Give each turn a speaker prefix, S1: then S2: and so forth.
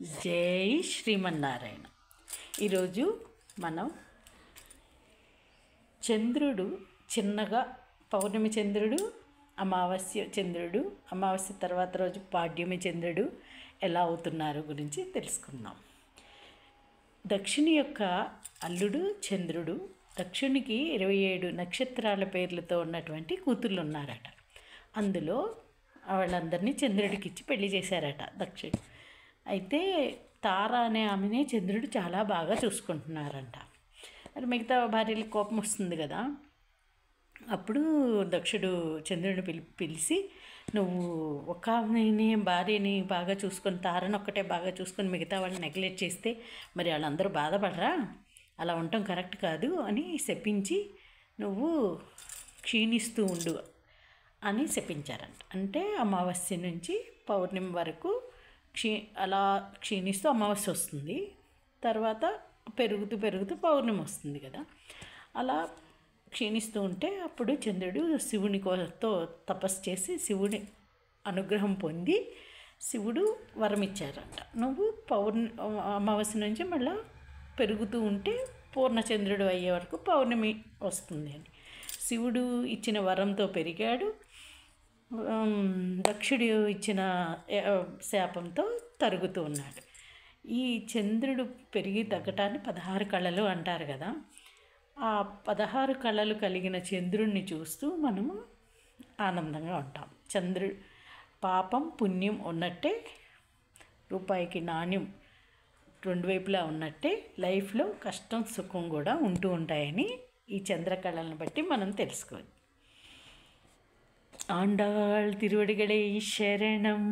S1: జై శ్రీమన్నారాయణ. ఈరోజు మనం చంద్రుడు చిన్నగా పౌర్ణమి చంద్రుడు, అమావాస్య చంద్రుడు, అమావాస్య తర్వాత రోజు పాడ్యమి చంద్రుడు ఎలా అవుతున్నారు గురించి తెలుసుకుందాం. దక్షిణి యొక్క అల్లుడు చంద్రుడు. దక్షిణికి 27 నక్షత్రాల పేర్లతో ఉన్నటువంటి కూతుళ్ళు ఉన్నారట. అందులో వాళ్ళందరినీ చంద్రుడికి ఇచ్చి పెళ్లి చేశారట దక్షిణి. అయితే తార అనే ఆమెనే చంద్రుడు చాలా బాగా చూసుకుంటున్నారంట. మరి మిగతా భార్యలకు కోపం వస్తుంది కదా. అప్పుడు దక్షుడు చంద్రుడిని పిలిచి నువ్వు ఒక ఆమెని భార్యని బాగా చూసుకొని తారని ఒక్కటే బాగా చూసుకొని మిగతా వాళ్ళని నెగ్లెక్ట్ చేస్తే మరి వాళ్ళందరూ బాధపడరా, అలా ఉండటం కరెక్ట్ కాదు అని శపించి నువ్వు క్షీణిస్తూ ఉండు అని శపించారంట. అంటే అమావాస్య నుంచి పౌర్ణమి వరకు అలా క్షీణిస్తూ అమావాస్య వస్తుంది, తర్వాత పెరుగుతూ పెరుగుతూ పౌర్ణమి వస్తుంది కదా. అలా క్షీణిస్తూ ఉంటే అప్పుడు చంద్రుడు శివునితో తపస్సు చేసి శివుని అనుగ్రహం పొంది శివుడు వరం ఇచ్చారంట. నువ్వు అమావాస్య నుంచి మళ్ళీ పెరుగుతూ ఉంటే పూర్ణచంద్రుడు అయ్యే వరకు పౌర్ణమి వస్తుంది అని శివుడు ఇచ్చిన వరంతో పెరిగాడు. దక్షుడు ఇచ్చిన శాపంతో తరుగుతూ ఉన్నాడు. ఈ చంద్రుడు పెరిగి తగ్గటాన్ని 16 కళలు అంటారు కదా. ఆ 16 కళలు కలిగిన చంద్రుడిని చూస్తూ మనము ఆనందంగా ఉంటాం. చంద్రుడు పాపం పుణ్యం ఉన్నట్టే, రూపాయికి నాణ్యం రెండు వైపులా ఉన్నట్టే లైఫ్లో కష్టం సుఖం కూడా ఉంటూ ఉంటాయని ఈ చంద్రకళలను బట్టి మనం తెలుసుకోవచ్చు. ఆండాళ్ తిరువడిగళే శరణం.